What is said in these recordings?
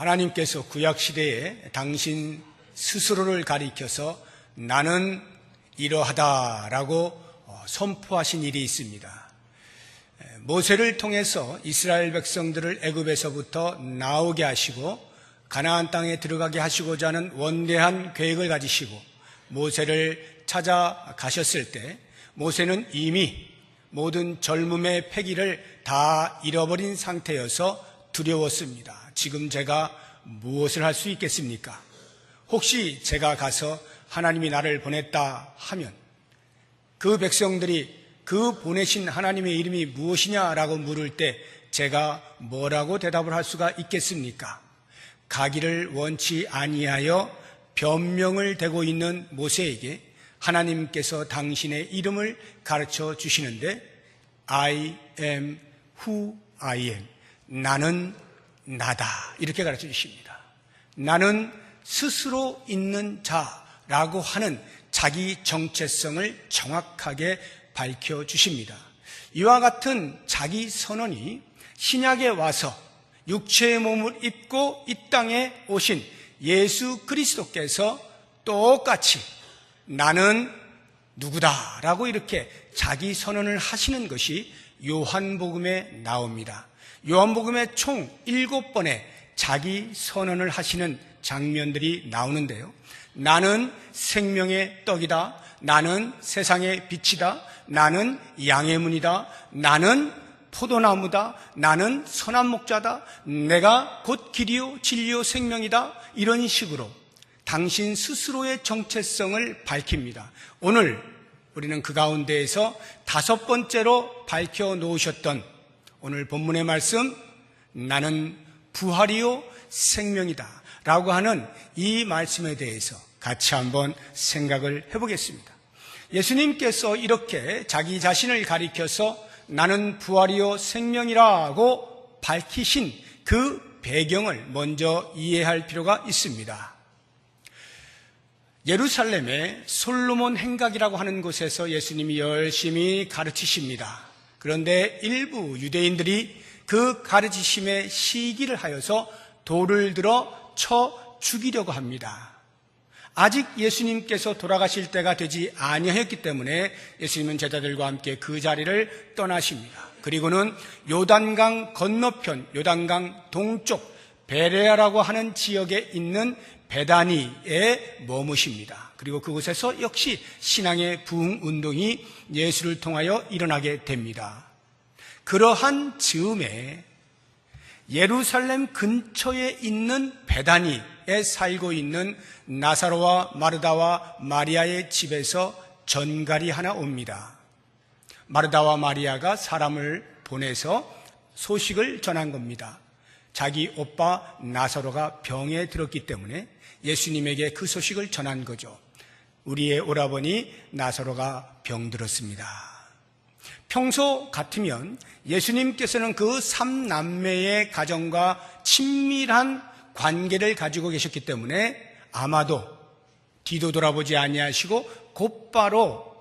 하나님께서 구약시대에 당신 스스로를 가리켜서 나는 이러하다라고 선포하신 일이 있습니다. 모세를 통해서 이스라엘 백성들을 애굽에서부터 나오게 하시고 가나안 땅에 들어가게 하시고자 하는 원대한 계획을 가지시고 모세를 찾아가셨을 때 모세는 이미 모든 젊음의 패기를 다 잃어버린 상태여서 두려웠습니다. 지금 제가 무엇을 할 수 있겠습니까? 혹시 제가 가서 하나님이 나를 보냈다 하면 그 백성들이 그 보내신 하나님의 이름이 무엇이냐라고 물을 때 제가 뭐라고 대답을 할 수가 있겠습니까? 가기를 원치 아니하여 변명을 대고 있는 모세에게 하나님께서 당신의 이름을 가르쳐 주시는데 I am who I am. 나는 나다. 이렇게 가르쳐 주십니다. 나는 스스로 있는 자라고 하는 자기 정체성을 정확하게 밝혀주십니다. 이와 같은 자기 선언이 신약에 와서 육체의 몸을 입고 이 땅에 오신 예수 그리스도께서 똑같이 나는 누구다라고 이렇게 자기 선언을 하시는 것이 요한복음에 나옵니다. 요한복음에 총 7번의 자기 선언을 하시는 장면들이 나오는데요. 나는 생명의 떡이다. 나는 세상의 빛이다. 나는 양의 문이다. 나는 포도나무다. 나는 선한 목자다. 내가 곧 길이요 진리요 생명이다. 이런 식으로 당신 스스로의 정체성을 밝힙니다. 오늘 우리는 그 가운데에서 5번째로 밝혀놓으셨던 오늘 본문의 말씀, 나는 부활이요 생명이다 라고 하는 이 말씀에 대해서 같이 한번 생각을 해보겠습니다. 예수님께서 이렇게 자기 자신을 가리켜서 나는 부활이요 생명이라고 밝히신 그 배경을 먼저 이해할 필요가 있습니다. 예루살렘의 솔로몬 행각이라고 하는 곳에서 예수님이 열심히 가르치십니다. 그런데 일부 유대인들이 그 가르치심에 시기를 하여서 돌을 들어 쳐 죽이려고 합니다. 아직 예수님께서 돌아가실 때가 되지 아니하였기 때문에 예수님은 제자들과 함께 그 자리를 떠나십니다. 그리고는 요단강 건너편, 요단강 동쪽 베레아라고 하는 지역에 있는 베다니에 머무십니다. 그리고 그곳에서 역시 신앙의 부흥 운동이 예수를 통하여 일어나게 됩니다. 그러한 즈음에 예루살렘 근처에 있는 베다니에 살고 있는 나사로와 마르다와 마리아의 집에서 전갈이 하나 옵니다. 마르다와 마리아가 사람을 보내서 소식을 전한 겁니다. 자기 오빠 나사로가 병에 들었기 때문에 예수님에게 그 소식을 전한 거죠. 우리의 오라버니 나사로가 병들었습니다. 평소 같으면 예수님께서는 그 3남매의 가정과 친밀한 관계를 가지고 계셨기 때문에 아마도 뒤도 돌아보지 아니하시고 곧바로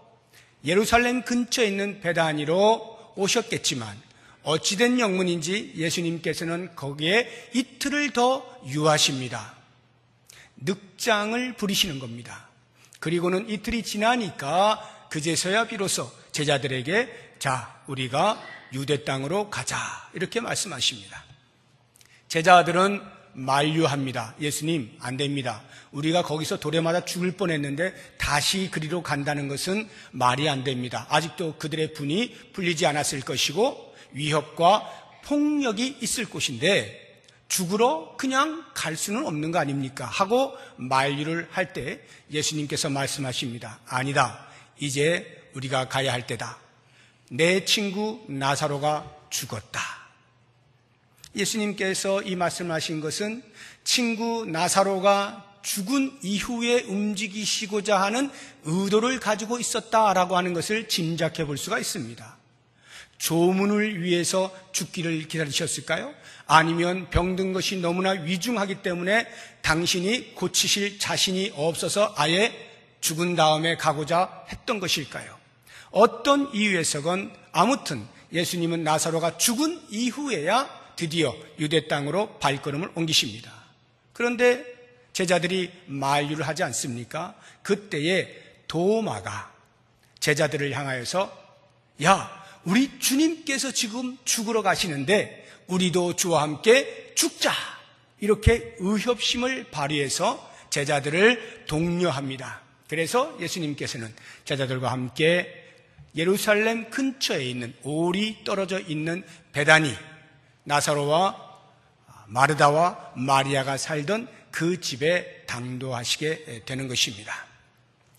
예루살렘 근처에 있는 베다니로 오셨겠지만 어찌된 영문인지 예수님께서는 거기에 이틀을 더 유하십니다. 늑장을 부리시는 겁니다. 그리고는 이틀이 지나니까 그제서야 비로소 제자들에게 자, 우리가 유대 땅으로 가자 이렇게 말씀하십니다. 제자들은 만류합니다. 예수님 안 됩니다. 우리가 거기서 돌에 맞아 죽을 뻔했는데 다시 그리로 간다는 것은 말이 안 됩니다. 아직도 그들의 분이 풀리지 않았을 것이고 위협과 폭력이 있을 곳인데 죽으러 그냥 갈 수는 없는 거 아닙니까? 하고 만류를 할 때 예수님께서 말씀하십니다. 아니다. 이제 우리가 가야 할 때다. 내 친구 나사로가 죽었다. 예수님께서 이 말씀하신 것은 친구 나사로가 죽은 이후에 움직이시고자 하는 의도를 가지고 있었다라고 하는 것을 짐작해 볼 수가 있습니다. 조문을 위해서 죽기를 기다리셨을까요? 아니면 병든 것이 너무나 위중하기 때문에 당신이 고치실 자신이 없어서 아예 죽은 다음에 가고자 했던 것일까요? 어떤 이유에서건 아무튼 예수님은 나사로가 죽은 이후에야 드디어 유대 땅으로 발걸음을 옮기십니다. 그런데 제자들이 만류를 하지 않습니까? 그때에 도마가 제자들을 향하여서 야, 우리 주님께서 지금 죽으러 가시는데 우리도 주와 함께 죽자, 이렇게 의협심을 발휘해서 제자들을 독려합니다. 그래서 예수님께서는 제자들과 함께 예루살렘 근처에 있는 오리 떨어져 있는 베다니, 나사로와 마르다와 마리아가 살던 그 집에 당도하시게 되는 것입니다.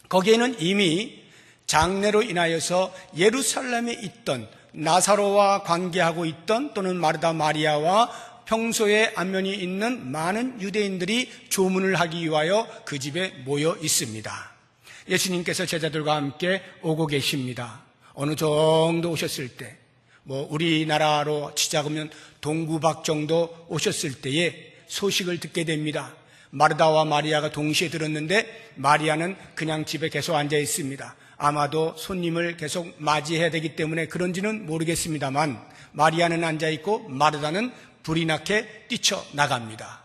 거기에는 이미 장례로 인하여서 예루살렘에 있던 나사로와 관계하고 있던, 또는 마르다 마리아와 평소에 안면이 있는 많은 유대인들이 조문을 하기 위하여 그 집에 모여 있습니다. 예수님께서 제자들과 함께 오고 계십니다. 어느 정도 오셨을 때, 우리나라로 치자면 동구박 정도 오셨을 때에 소식을 듣게 됩니다. 마르다와 마리아가 동시에 들었는데 마리아는 그냥 집에 계속 앉아 있습니다. 아마도 손님을 계속 맞이해야 되기 때문에 그런지는 모르겠습니다만 마리아는 앉아 있고 마르다는 불이 나게 뛰쳐나갑니다.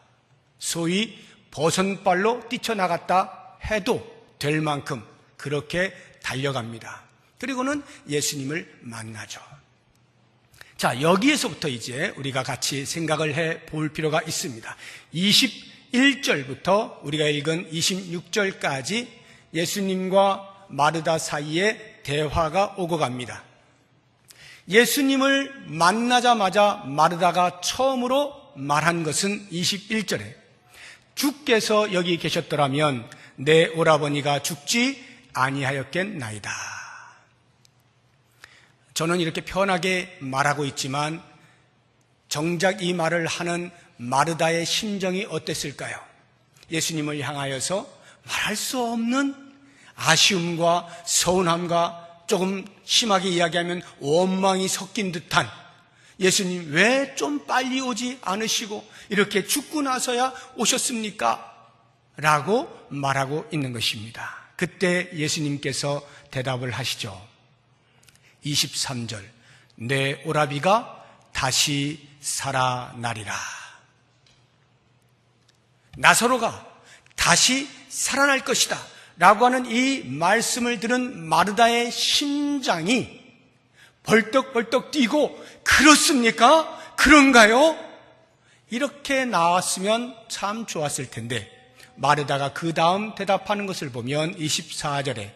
소위 버선발로 뛰쳐나갔다 해도 될 만큼 그렇게 달려갑니다. 그리고는 예수님을 만나죠. 자, 여기에서부터 이제 우리가 같이 생각을 해 볼 필요가 있습니다. 21절부터 우리가 읽은 26절까지 예수님과 마르다 사이에 대화가 오고 갑니다. 예수님을 만나자마자 마르다가 처음으로 말한 것은 21절에 주께서 여기 계셨더라면 내 오라버니가 죽지 아니하였겠나이다. 저는 이렇게 편하게 말하고 있지만 정작 이 말을 하는 마르다의 심정이 어땠을까요? 예수님을 향하여서 말할 수 없는 아쉬움과 서운함과 조금 심하게 이야기하면 원망이 섞인 듯한, 예수님 왜 좀 빨리 오지 않으시고 이렇게 죽고 나서야 오셨습니까? 라고 말하고 있는 것입니다. 그때 예수님께서 대답을 하시죠. 23절, 내 오라비가 다시 살아나리라. 나사로가 다시 살아날 것이다 라고 하는 이 말씀을 들은 마르다의 심장이 벌떡벌떡 뛰고, 그렇습니까? 그런가요? 이렇게 나왔으면 참 좋았을 텐데, 마르다가 그 다음 대답하는 것을 보면 24절에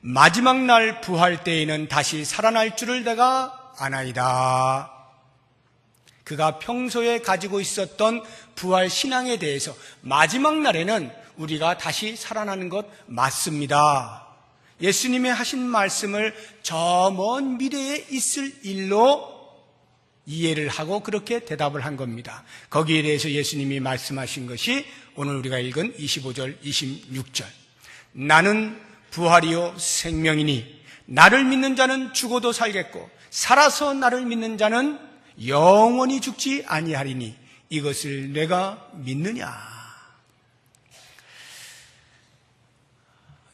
마지막 날 부활 때에는 다시 살아날 줄을 내가 아나이다. 그가 평소에 가지고 있었던 부활 신앙에 대해서 마지막 날에는 우리가 다시 살아나는 것 맞습니다. 예수님의 하신 말씀을 저 먼 미래에 있을 일로 이해를 하고 그렇게 대답을 한 겁니다. 거기에 대해서 예수님이 말씀하신 것이 오늘 우리가 읽은 25절, 26절. 나는 부활이요 생명이니 나를 믿는 자는 죽어도 살겠고 살아서 나를 믿는 자는 영원히 죽지 아니하리니 이것을 내가 믿느냐.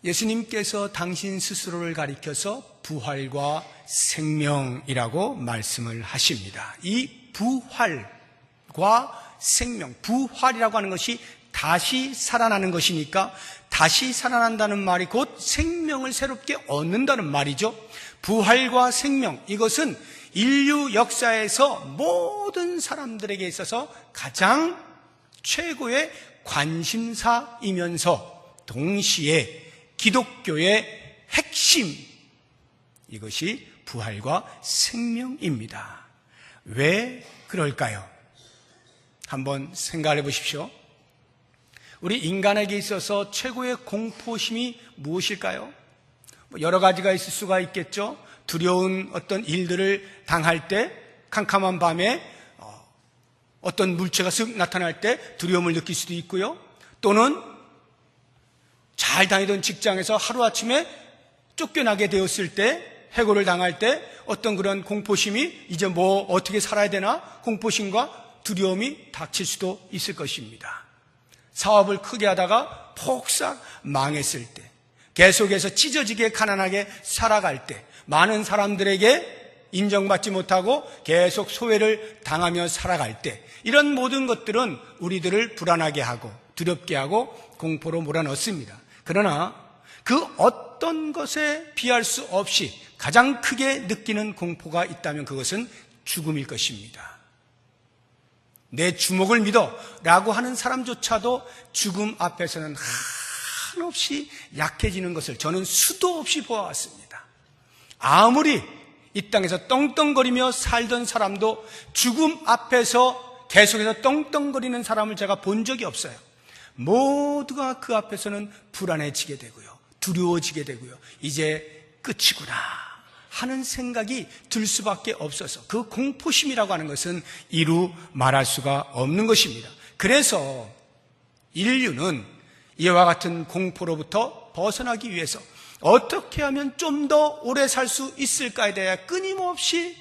예수님께서 당신 스스로를 가리켜서 부활과 생명이라고 말씀을 하십니다. 이 부활과 생명, 부활이라고 하는 것이 다시 살아나는 것이니까 다시 살아난다는 말이 곧 생명을 새롭게 얻는다는 말이죠. 부활과 생명, 이것은 인류 역사에서 모든 사람들에게 있어서 가장 최고의 관심사이면서 동시에 기독교의 핵심, 이것이 부활과 생명입니다. 왜 그럴까요? 한번 생각해 보십시오. 우리 인간에게 있어서 최고의 공포심이 무엇일까요? 여러 가지가 있을 수가 있겠죠. 두려운 어떤 일들을 당할 때, 캄캄한 밤에 어떤 물체가 쓱 나타날 때 두려움을 느낄 수도 있고요. 또는 잘 다니던 직장에서 하루아침에 쫓겨나게 되었을 때, 해고를 당할 때 어떤 그런 공포심이, 이제 뭐 어떻게 살아야 되나, 공포심과 두려움이 닥칠 수도 있을 것입니다. 사업을 크게 하다가 폭삭 망했을 때, 계속해서 찢어지게 가난하게 살아갈 때, 많은 사람들에게 인정받지 못하고 계속 소외를 당하며 살아갈 때, 이런 모든 것들은 우리들을 불안하게 하고 두렵게 하고 공포로 몰아넣습니다. 그러나 그 어떤 것에 비할 수 없이 가장 크게 느끼는 공포가 있다면 그것은 죽음일 것입니다. 내 주먹을 믿어 라고 하는 사람조차도 죽음 앞에서는 한없이 약해지는 것을 저는 수도 없이 보아왔습니다. 아무리 이 땅에서 떵떵거리며 살던 사람도 죽음 앞에서 계속해서 떵떵거리는 사람을 제가 본 적이 없어요. 모두가 그 앞에서는 불안해지게 되고요, 두려워지게 되고요, 이제 끝이구나 하는 생각이 들 수밖에 없어서 그 공포심이라고 하는 것은 이루 말할 수가 없는 것입니다. 그래서 인류는 이와 같은 공포로부터 벗어나기 위해서 어떻게 하면 좀 더 오래 살 수 있을까에 대해 끊임없이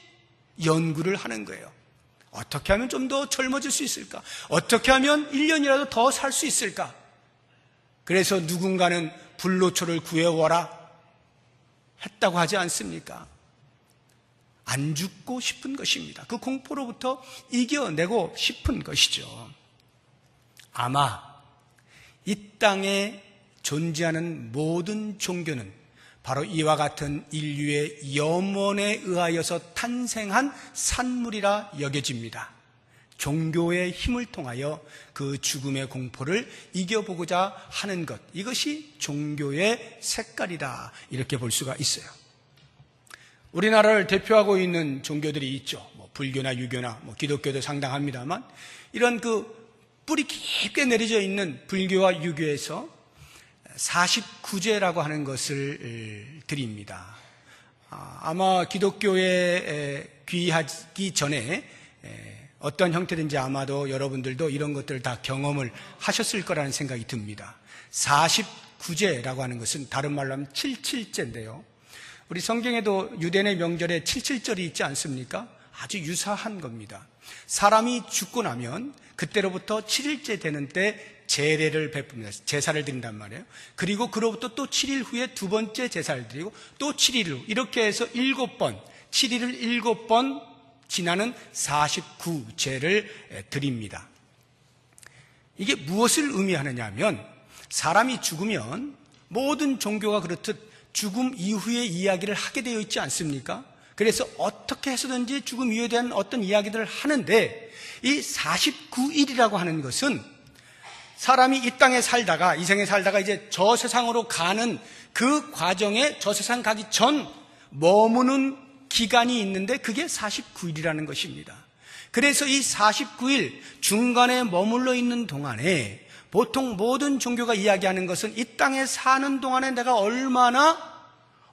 연구를 하는 거예요. 어떻게 하면 좀 더 젊어질 수 있을까? 어떻게 하면 1년이라도 더 살 수 있을까? 그래서 누군가는 불로초를 구해오라 했다고 하지 않습니까? 안 죽고 싶은 것입니다. 그 공포로부터 이겨내고 싶은 것이죠. 아마 이 땅에 존재하는 모든 종교는 바로 이와 같은 인류의 염원에 의하여서 탄생한 산물이라 여겨집니다. 종교의 힘을 통하여 그 죽음의 공포를 이겨보고자 하는 것, 이것이 종교의 색깔이다, 이렇게 볼 수가 있어요. 우리나라를 대표하고 있는 종교들이 있죠. 불교나 유교나 기독교도 상당합니다만, 이런 그 뿌리 깊게 내려져 있는 불교와 유교에서 49제라고 하는 것을 드립니다. 아마 기독교에 귀하기 전에 어떤 형태든지 아마도 여러분들도 이런 것들을 다 경험을 하셨을 거라는 생각이 듭니다. 49제라고 하는 것은 다른 말로 하면 77제인데요. 우리 성경에도 유대인의 명절에 77절이 있지 않습니까? 아주 유사한 겁니다. 사람이 죽고 나면 그때로부터 7일째 되는 때 제례를 베풉니다. 제사를 드린단 말이에요. 그리고 그로부터 또 7일 후에 두 번째 제사를 드리고 또 7일 후, 이렇게 해서 7번, 7일을 7번 지나는 49제를 드립니다. 이게 무엇을 의미하느냐 하면, 사람이 죽으면 모든 종교가 그렇듯 죽음 이후의 이야기를 하게 되어 있지 않습니까? 그래서 어떻게 해서든지 죽음 이후에 대한 어떤 이야기들을 하는데, 이 49일이라고 하는 것은 사람이 이 땅에 살다가, 이 생에 살다가 이제 저 세상으로 가는 그 과정에, 저 세상 가기 전 머무는 기간이 있는데 그게 49일이라는 것입니다. 그래서 이 49일 중간에 머물러 있는 동안에 보통 모든 종교가 이야기하는 것은 이 땅에 사는 동안에 내가 얼마나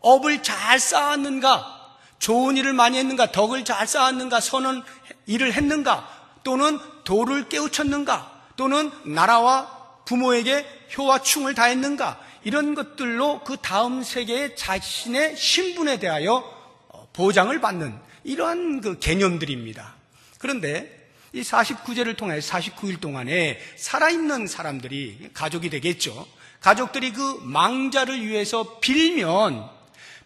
업을 잘 쌓았는가, 좋은 일을 많이 했는가, 덕을 잘 쌓았는가, 선한 일을 했는가, 또는 도를 깨우쳤는가, 또는 나라와 부모에게 효와 충을 다했는가, 이런 것들로 그 다음 세계의 자신의 신분에 대하여 보장을 받는 이러한 그 개념들입니다. 그런데 이 49제를 통해 49일 동안에 살아있는 사람들이, 가족이 되겠죠. 가족들이 그 망자를 위해서 빌면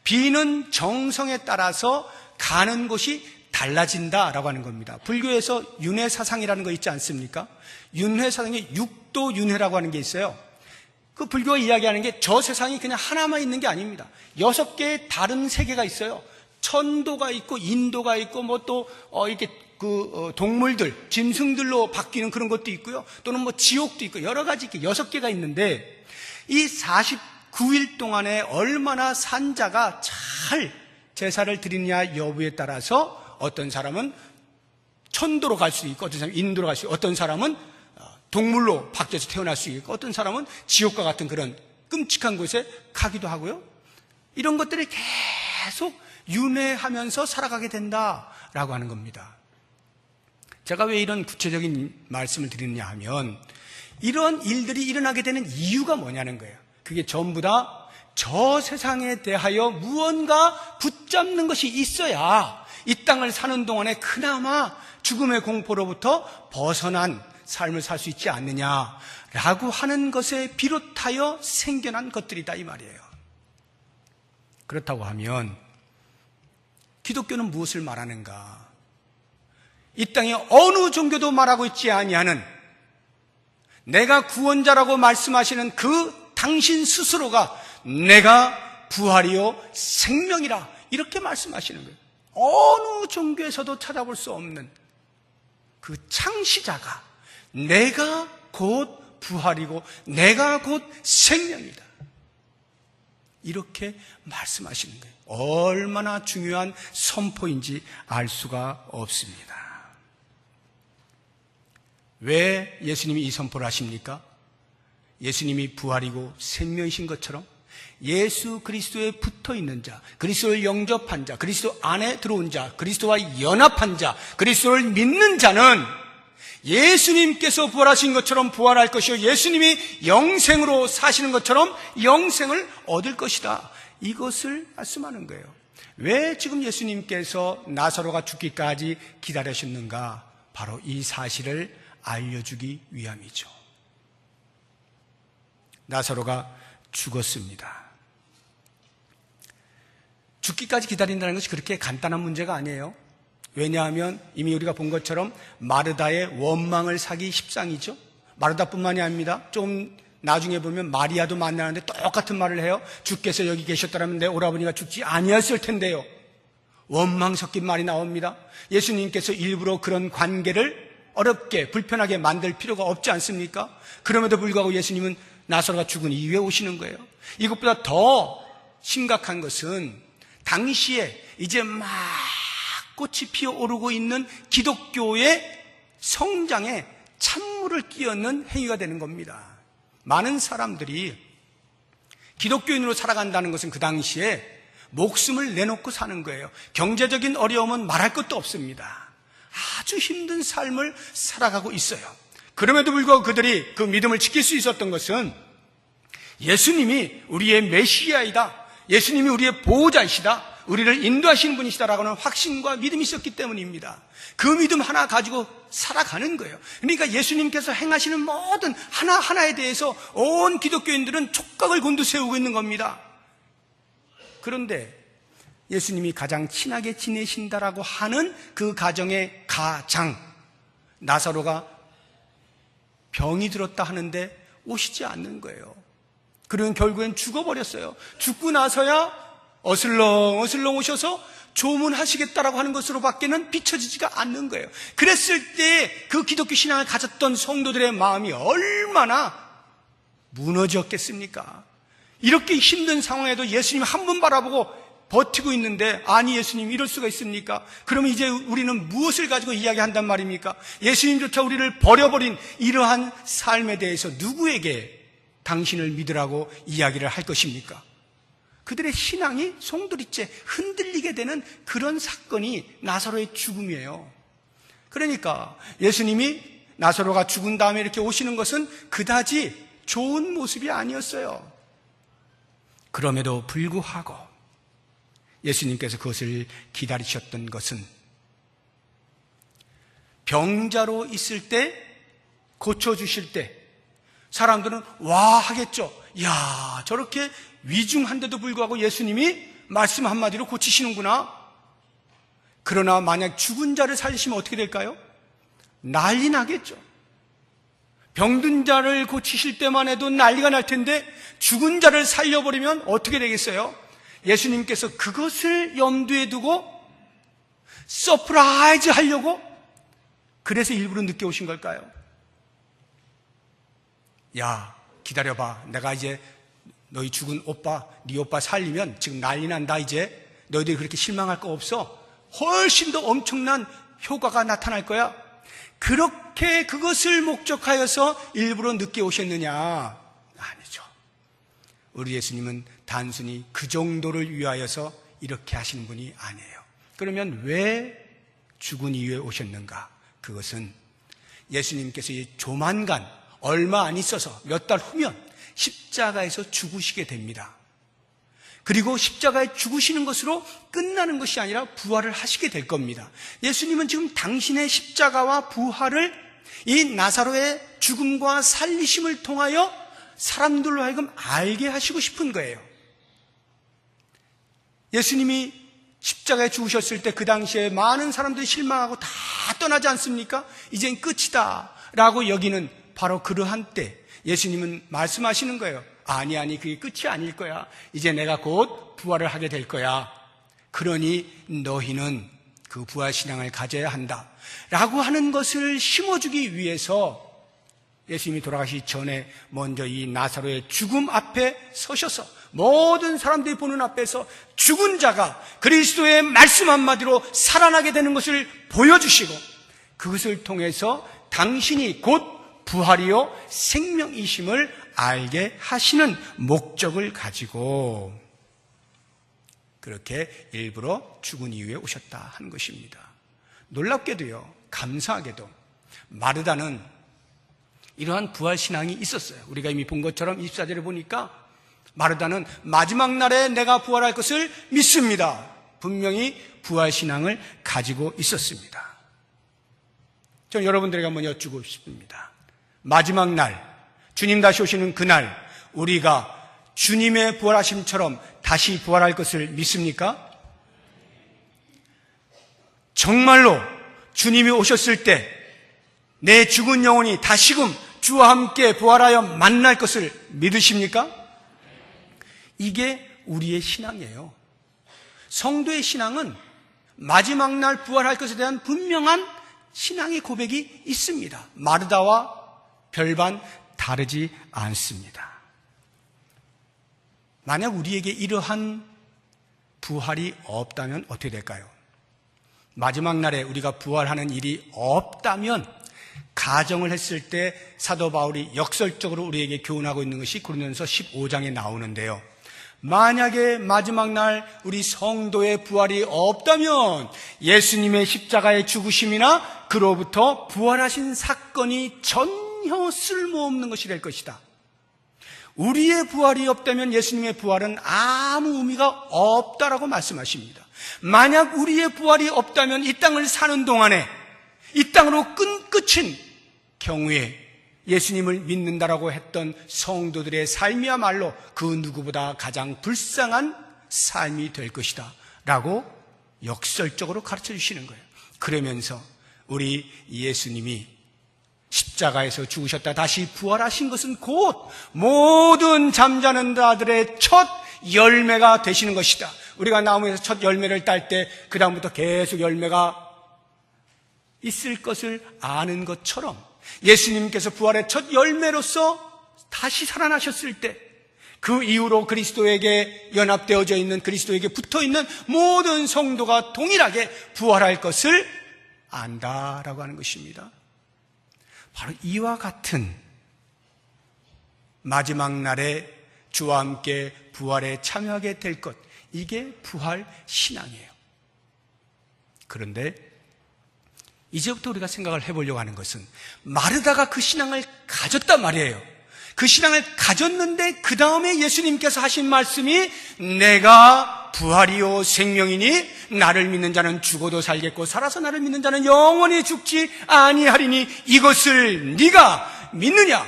비는 정성에 따라서 가는 곳이 달라진다라고 하는 겁니다. 불교에서 윤회사상이라는 거 있지 않습니까? 윤회사상에 육도윤회라고 하는 게 있어요. 그 불교가 이야기하는 게 저 세상이 그냥 하나만 있는 게 아닙니다. 6개의 다른 세계가 있어요. 천도가 있고 인도가 있고 또 이렇게 동물들, 짐승들로 바뀌는 그런 것도 있고요. 또는 지옥도 있고 여러 가지 이렇게 6개가 있는데, 이 49일 동안에 얼마나 산자가 잘 제사를 드리느냐 여부에 따라서 어떤 사람은 천도로 갈 수 있고, 어떤 사람은 인도로 갈 수 있고, 어떤 사람은 동물로 바뀌어서 태어날 수 있고, 어떤 사람은 지옥과 같은 그런 끔찍한 곳에 가기도 하고요. 이런 것들이 계속 윤회하면서 살아가게 된다라고 하는 겁니다. 제가 왜 이런 구체적인 말씀을 드리느냐 하면, 이런 일들이 일어나게 되는 이유가 뭐냐는 거예요. 그게 전부 다 저 세상에 대하여 무언가 붙잡는 것이 있어야 이 땅을 사는 동안에 그나마 죽음의 공포로부터 벗어난 삶을 살 수 있지 않느냐라고 하는 것에 비롯하여 생겨난 것들이다, 이 말이에요. 그렇다고 하면 기독교는 무엇을 말하는가? 이 땅에 어느 종교도 말하고 있지 아니하는 내가 구원자라고 말씀하시는 그 당신 스스로가 내가 부활이요 생명이라 이렇게 말씀하시는 거예요. 어느 종교에서도 찾아볼 수 없는 그 창시자가 내가 곧 부활이고 내가 곧 생명이다. 이렇게 말씀하시는 거예요. 얼마나 중요한 선포인지 알 수가 없습니다. 왜 예수님이 이 선포를 하십니까? 예수님이 부활이고 생명이신 것처럼 예수 그리스도에 붙어있는 자, 그리스도를 영접한 자, 그리스도 안에 들어온 자, 그리스도와 연합한 자, 그리스도를 믿는 자는 예수님께서 부활하신 것처럼 부활할 것이요 예수님이 영생으로 사시는 것처럼 영생을 얻을 것이다. 이것을 말씀하는 거예요. 왜 지금 예수님께서 나사로가 죽기까지 기다리셨는가? 바로 이 사실을 알려주기 위함이죠. 나사로가 죽었습니다. 죽기까지 기다린다는 것이 그렇게 간단한 문제가 아니에요. 왜냐하면 이미 우리가 본 것처럼 마르다의 원망을 사기 십상이죠. 마르다뿐만이 아닙니다. 좀 나중에 보면 마리아도 만나는데 똑같은 말을 해요. 주께서 여기 계셨더라면 내 오라버니가 죽지 아니었을 텐데요. 원망 섞인 말이 나옵니다. 예수님께서 일부러 그런 관계를 어렵게 불편하게 만들 필요가 없지 않습니까? 그럼에도 불구하고 예수님은 나사로가 죽은 이후에 오시는 거예요. 이것보다 더 심각한 것은 당시에 이제 막 꽃이 피어오르고 있는 기독교의 성장에 찬물을 끼얹는 행위가 되는 겁니다. 많은 사람들이 기독교인으로 살아간다는 것은 그 당시에 목숨을 내놓고 사는 거예요. 경제적인 어려움은 말할 것도 없습니다. 아주 힘든 삶을 살아가고 있어요. 그럼에도 불구하고 그들이 그 믿음을 지킬 수 있었던 것은 예수님이 우리의 메시아이다, 예수님이 우리의 보호자이시다, 우리를 인도하시는 분이시다라고 하는 확신과 믿음이 있었기 때문입니다. 그 믿음 하나 가지고 살아가는 거예요. 그러니까 예수님께서 행하시는 모든 하나하나에 대해서 온 기독교인들은 촉각을 곤두세우고 있는 겁니다. 그런데 예수님이 가장 친하게 지내신다라고 하는 그 가정의 가장 나사로가 병이 들었다 하는데 오시지 않는 거예요. 그러면 결국엔 죽어버렸어요. 죽고 나서야 어슬렁 오셔서 조문하시겠다라고 하는 것으로 밖에는 비춰지지가 않는 거예요. 그랬을 때 그 기독교 신앙을 가졌던 성도들의 마음이 얼마나 무너졌겠습니까? 이렇게 힘든 상황에도 예수님 한 분 바라보고 버티고 있는데, 아니 예수님 이럴 수가 있습니까? 그러면 이제 우리는 무엇을 가지고 이야기한단 말입니까? 예수님조차 우리를 버려버린 이러한 삶에 대해서 누구에게 당신을 믿으라고 이야기를 할 것입니까? 그들의 신앙이 송두리째 흔들리게 되는 그런 사건이 나사로의 죽음이에요. 그러니까 예수님이 나사로가 죽은 다음에 이렇게 오시는 것은 그다지 좋은 모습이 아니었어요. 그럼에도 불구하고 예수님께서 그것을 기다리셨던 것은 병자로 있을 때, 고쳐주실 때 사람들은 와 하겠죠. 야, 저렇게 위중한데도 불구하고 예수님이 말씀 한마디로 고치시는구나. 그러나 만약 죽은 자를 살리시면 어떻게 될까요? 난리 나겠죠. 병든 자를 고치실 때만 해도 난리가 날 텐데 죽은 자를 살려버리면 어떻게 되겠어요? 예수님께서 그것을 염두에 두고 서프라이즈 하려고 그래서 일부러 늦게 오신 걸까요? 야, 기다려봐. 내가 이제 너희 죽은 오빠, 네 오빠 살리면 지금 난리 난다. 이제 너희들이 그렇게 실망할 거 없어. 훨씬 더 엄청난 효과가 나타날 거야. 그렇게 그것을 목적하여서 일부러 늦게 오셨느냐? 아니죠. 우리 예수님은 단순히 그 정도를 위하여서 이렇게 하시는 분이 아니에요. 그러면 왜 죽은 이후에 오셨는가? 그것은 예수님께서 조만간 얼마 안 있어서 몇 달 후면 십자가에서 죽으시게 됩니다. 그리고 십자가에 죽으시는 것으로 끝나는 것이 아니라 부활을 하시게 될 겁니다. 예수님은 지금 당신의 십자가와 부활을 이 나사로의 죽음과 살리심을 통하여 사람들로 하여금 알게 하시고 싶은 거예요. 예수님이 십자가에 죽으셨을 때 그 당시에 많은 사람들이 실망하고 다 떠나지 않습니까? 이젠 끝이다 라고 여기는 바로 그러한 때 예수님은 말씀하시는 거예요. 아니 그게 끝이 아닐 거야. 이제 내가 곧 부활을 하게 될 거야. 그러니 너희는 그 부활신앙을 가져야 한다 라고 하는 것을 심어주기 위해서 예수님이 돌아가시기 전에 먼저 이 나사로의 죽음 앞에 서셔서 모든 사람들이 보는 앞에서 죽은 자가 그리스도의 말씀 한마디로 살아나게 되는 것을 보여주시고 그것을 통해서 당신이 곧 부활이요 생명이심을 알게 하시는 목적을 가지고 그렇게 일부러 죽은 이후에 오셨다 하는 것입니다. 놀랍게도요, 감사하게도 마르다는 이러한 부활신앙이 있었어요. 우리가 이미 본 것처럼 24절에 보니까 마르다는 마지막 날에 내가 부활할 것을 믿습니다. 분명히 부활신앙을 가지고 있었습니다. 저는 여러분들에게 한번 여쭈고 싶습니다. 마지막 날, 주님 다시 오시는 그날 우리가 주님의 부활하심처럼 다시 부활할 것을 믿습니까? 정말로 주님이 오셨을 때 내 죽은 영혼이 다시금 주와 함께 부활하여 만날 것을 믿으십니까? 이게 우리의 신앙이에요. 성도의 신앙은 마지막 날 부활할 것에 대한 분명한 신앙의 고백이 있습니다. 마르다와 별반 다르지 않습니다. 만약 우리에게 이러한 부활이 없다면 어떻게 될까요? 마지막 날에 우리가 부활하는 일이 없다면 가정을 했을 때 사도 바울이 역설적으로 우리에게 교훈하고 있는 것이 고린도전서 15장에 나오는데요. 만약에 마지막 날 우리 성도의 부활이 없다면 예수님의 십자가의 죽으심이나 그로부터 부활하신 사건이 전혀 쓸모없는 것이 될 것이다. 우리의 부활이 없다면 예수님의 부활은 아무 의미가 없다라고 말씀하십니다. 만약 우리의 부활이 없다면 이 땅을 사는 동안에 이 땅으로 끝인 경우에 예수님을 믿는다라고 했던 성도들의 삶이야말로 그 누구보다 가장 불쌍한 삶이 될 것이다 라고 역설적으로 가르쳐 주시는 거예요. 그러면서 우리 예수님이 십자가에서 죽으셨다 다시 부활하신 것은 곧 모든 잠자는 자들의 첫 열매가 되시는 것이다. 우리가 나무에서 첫 열매를 딸 때 그 다음부터 계속 열매가 있을 것을 아는 것처럼 예수님께서 부활의 첫 열매로서 다시 살아나셨을 때 그 이후로 그리스도에게 연합되어져 있는 그리스도에게 붙어있는 모든 성도가 동일하게 부활할 것을 안다라고 하는 것입니다. 바로 이와 같은 마지막 날에 주와 함께 부활에 참여하게 될 것, 이게 부활 신앙이에요. 그런데 이제부터 우리가 생각을 해보려고 하는 것은 마르다가 그 신앙을 가졌단 말이에요. 그 신앙을 가졌는데 그 다음에 예수님께서 하신 말씀이 내가 부활이요 생명이니 나를 믿는 자는 죽어도 살겠고 살아서 나를 믿는 자는 영원히 죽지 아니하리니 이것을 네가 믿느냐?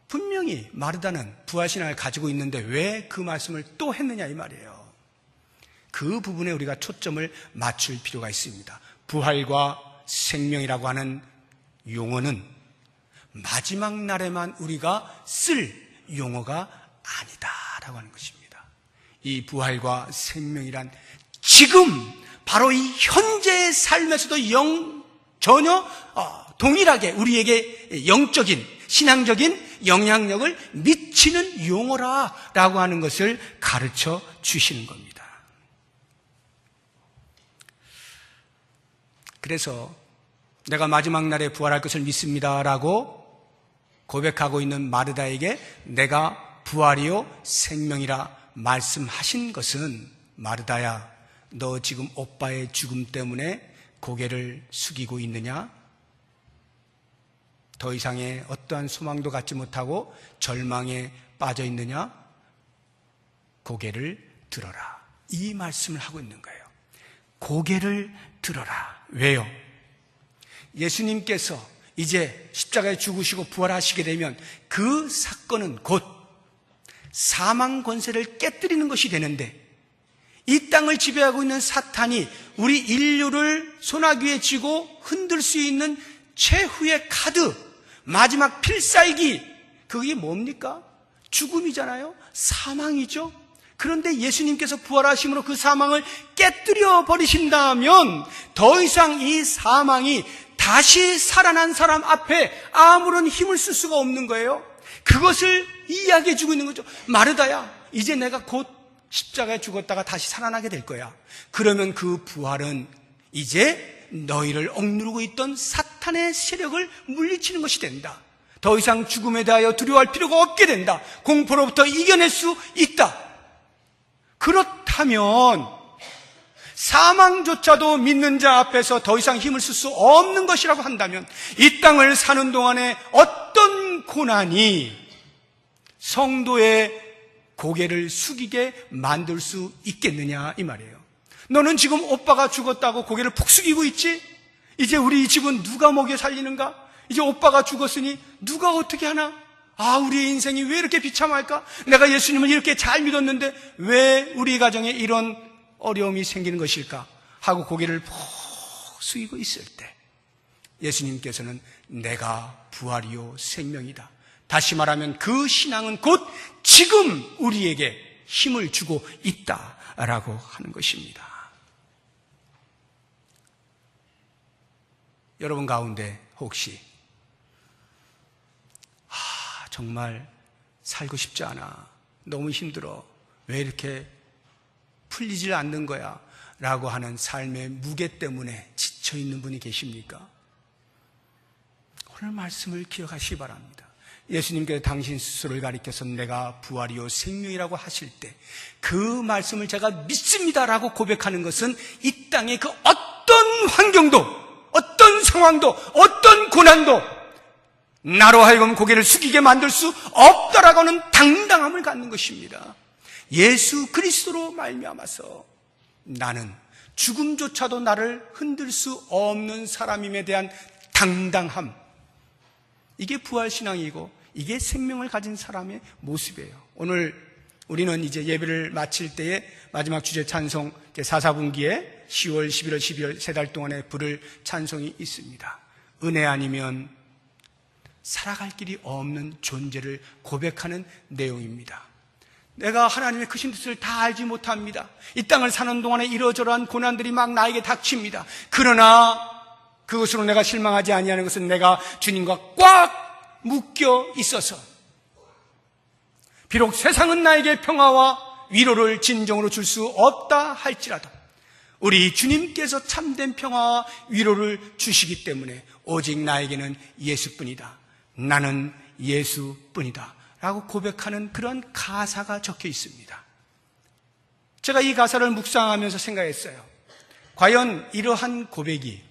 분명히 마르다는 부활신앙을 가지고 있는데 왜 그 말씀을 또 했느냐 이 말이에요. 그 부분에 우리가 초점을 맞출 필요가 있습니다. 부활과 생명이라고 하는 용어는 마지막 날에만 우리가 쓸 용어가 아니다라고 하는 것입니다. 이 부활과 생명이란 지금 바로 이 현재의 삶에서도 전혀 동일하게 우리에게 영적인 신앙적인 영향력을 미치는 용어라라고 하는 것을 가르쳐 주시는 겁니다. 그래서 내가 마지막 날에 부활할 것을 믿습니다라고 고백하고 있는 마르다에게 내가 부활이요 생명이라 말씀하신 것은 마르다야, 너 지금 오빠의 죽음 때문에 고개를 숙이고 있느냐? 더 이상의 어떠한 소망도 갖지 못하고 절망에 빠져 있느냐? 고개를 들어라. 이 말씀을 하고 있는 거예요. 고개를 들어라. 왜요? 예수님께서 이제 십자가에 죽으시고 부활하시게 되면 그 사건은 곧 사망 권세를 깨뜨리는 것이 되는데 이 땅을 지배하고 있는 사탄이 우리 인류를 소나기에 쥐고 흔들 수 있는 최후의 카드, 마지막 필살기, 그게 뭡니까? 죽음이잖아요. 사망이죠. 그런데 예수님께서 부활하심으로 그 사망을 깨뜨려 버리신다면 더 이상 이 사망이 다시 살아난 사람 앞에 아무런 힘을 쓸 수가 없는 거예요. 그것을 이야기해 주고 있는 거죠. 마르다야, 이제 내가 곧 십자가에 죽었다가 다시 살아나게 될 거야. 그러면 그 부활은 이제 너희를 억누르고 있던 사탄의 세력을 물리치는 것이 된다. 더 이상 죽음에 대하여 두려워할 필요가 없게 된다. 공포로부터 이겨낼 수 있다. 그렇다면 사망조차도 믿는 자 앞에서 더 이상 힘을 쓸 수 없는 것이라고 한다면 이 땅을 사는 동안에 어떤 고난이 성도의 고개를 숙이게 만들 수 있겠느냐 이 말이에요. 너는 지금 오빠가 죽었다고 고개를 푹 숙이고 있지? 이제 우리 집은 누가 먹여 살리는가? 이제 오빠가 죽었으니 누가 어떻게 하나? 아, 우리의 인생이 왜 이렇게 비참할까? 내가 예수님을 이렇게 잘 믿었는데 왜 우리 가정에 이런 어려움이 생기는 것일까? 하고 고개를 푹 숙이고 있을 때 예수님께서는 내가 부활이요 생명이다. 다시 말하면 그 신앙은 곧 지금 우리에게 힘을 주고 있다라고 하는 것입니다. 여러분 가운데 혹시 정말 살고 싶지 않아, 너무 힘들어, 왜 이렇게 풀리질 않는 거야 라고 하는 삶의 무게 때문에 지쳐있는 분이 계십니까? 오늘 말씀을 기억하시기 바랍니다. 예수님께서 당신 스스로를 가리켜서 내가 부활이요 생명이라고 하실 때 그 말씀을 제가 믿습니다라고 고백하는 것은 이 땅의 그 어떤 환경도, 어떤 상황도, 어떤 고난도 나로 하여금 고개를 숙이게 만들 수 없다라고 하는 당당함을 갖는 것입니다. 예수 그리스도로 말미암아서 나는 죽음조차도 나를 흔들 수 없는 사람임에 대한 당당함, 이게 부활신앙이고 이게 생명을 가진 사람의 모습이에요. 오늘 우리는 이제 예배를 마칠 때에 마지막 주제 찬송 4사분기에 10월, 11월, 12월 세 달 동안에 부를 찬송이 있습니다. 은혜 아니면 살아갈 길이 없는 존재를 고백하는 내용입니다. 내가 하나님의 크신 뜻을 다 알지 못합니다. 이 땅을 사는 동안에 이러저러한 고난들이 막 나에게 닥칩니다. 그러나 그것으로 내가 실망하지 아니하는 것은 내가 주님과 꽉 묶여 있어서 비록 세상은 나에게 평화와 위로를 진정으로 줄 수 없다 할지라도 우리 주님께서 참된 평화와 위로를 주시기 때문에 오직 나에게는 예수뿐이다, 나는 예수뿐이다 라고 고백하는 그런 가사가 적혀 있습니다. 제가 이 가사를 묵상하면서 생각했어요. 과연 이러한 고백이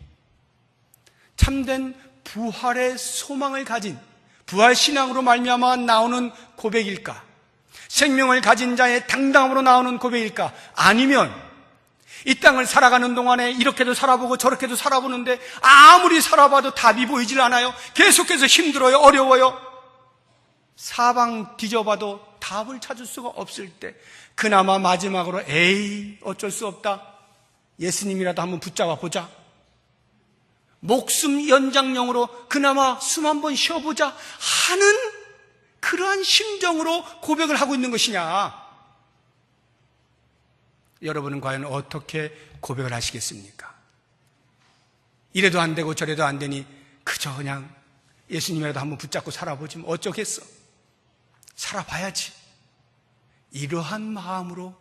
참된 부활의 소망을 가진 부활신앙으로 말미암아 나오는 고백일까? 생명을 가진 자의 당당함으로 나오는 고백일까? 아니면 이 땅을 살아가는 동안에 이렇게도 살아보고 저렇게도 살아보는데 아무리 살아봐도 답이 보이질 않아요. 계속해서 힘들어요, 어려워요. 사방 뒤져봐도 답을 찾을 수가 없을 때 그나마 마지막으로 에이 어쩔 수 없다, 예수님이라도 한번 붙잡아 보자, 목숨 연장용으로 그나마 숨 한번 쉬어보자 하는 그러한 심정으로 고백을 하고 있는 것이냐? 여러분은 과연 어떻게 고백을 하시겠습니까? 이래도 안 되고 저래도 안 되니 그저 그냥 예수님이라도 한번 붙잡고 살아보지 뭐 어쩌겠어, 살아봐야지, 이러한 마음으로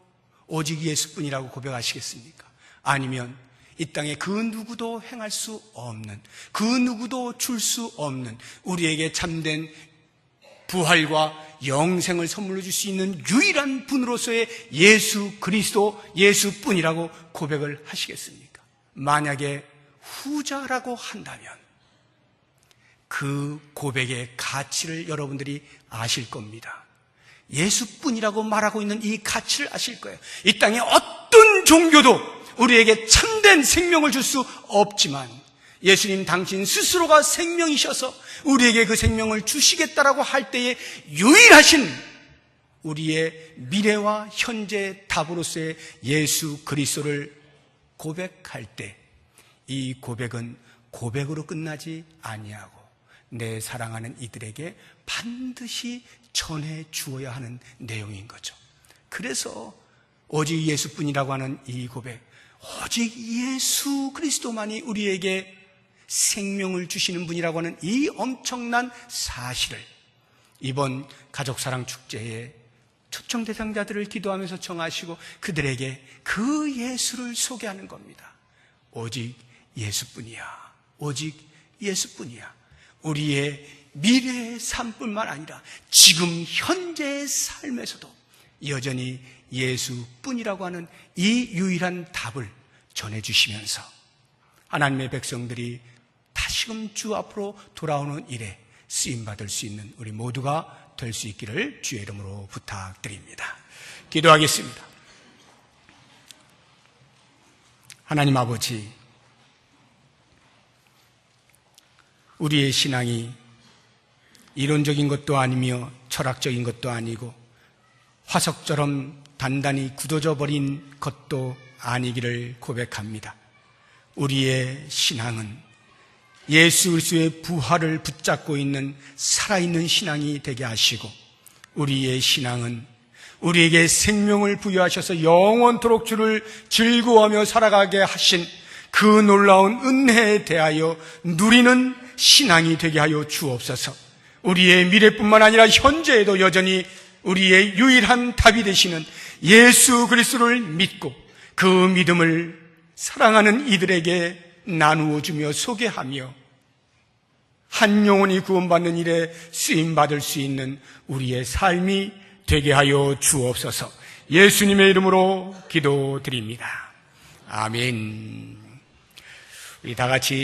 오직 예수뿐이라고 고백하시겠습니까? 아니면 이 땅에 그 누구도 행할 수 없는, 그 누구도 줄 수 없는 우리에게 참된 부활과 영생을 선물로 줄 수 있는 유일한 분으로서의 예수 그리스도, 예수뿐이라고 고백을 하시겠습니까? 만약에 후자라고 한다면 그 고백의 가치를 여러분들이 아실 겁니다. 예수뿐이라고 말하고 있는 이 가치를 아실 거예요. 이 땅에 어떤 종교도 우리에게 참된 생명을 줄 수 없지만 예수님 당신 스스로가 생명이셔서 우리에게 그 생명을 주시겠다라고 할 때에 유일하신 우리의 미래와 현재 답으로서의 예수 그리스도를 고백할 때 이 고백은 고백으로 끝나지 아니하고 내 사랑하는 이들에게 반드시 전해 주어야 하는 내용인 거죠. 그래서 오직 예수뿐이라고 하는 이 고백, 오직 예수 그리스도만이 우리에게 생명을 주시는 분이라고 하는 이 엄청난 사실을 이번 가족사랑 축제에 초청 대상자들을 기도하면서 정하시고 그들에게 그 예수를 소개하는 겁니다. 오직 예수뿐이야. 오직 예수뿐이야. 우리의 미래의 삶뿐만 아니라 지금 현재의 삶에서도 여전히 예수뿐이라고 하는 이 유일한 답을 전해주시면서 하나님의 백성들이 다시금 주 앞으로 돌아오는 일에 쓰임받을 수 있는 우리 모두가 될 수 있기를 주의 이름으로 부탁드립니다. 기도하겠습니다. 하나님 아버지, 우리의 신앙이 이론적인 것도 아니며 철학적인 것도 아니고 화석처럼 단단히 굳어져 버린 것도 아니기를 고백합니다. 우리의 신앙은 예수 그리스도의 부활을 붙잡고 있는 살아있는 신앙이 되게 하시고 우리의 신앙은 우리에게 생명을 부여하셔서 영원토록 주를 즐거워하며 살아가게 하신 그 놀라운 은혜에 대하여 누리는 신앙이 되게 하여 주옵소서. 우리의 미래뿐만 아니라 현재에도 여전히 우리의 유일한 답이 되시는 예수 그리스도를 믿고 그 믿음을 사랑하는 이들에게 나누어 주며 소개하며 한 영혼이 구원받는 일에 쓰임받을 수 있는 우리의 삶이 되게 하여 주옵소서. 예수님의 이름으로 기도드립니다. 아멘. 우리 다 같이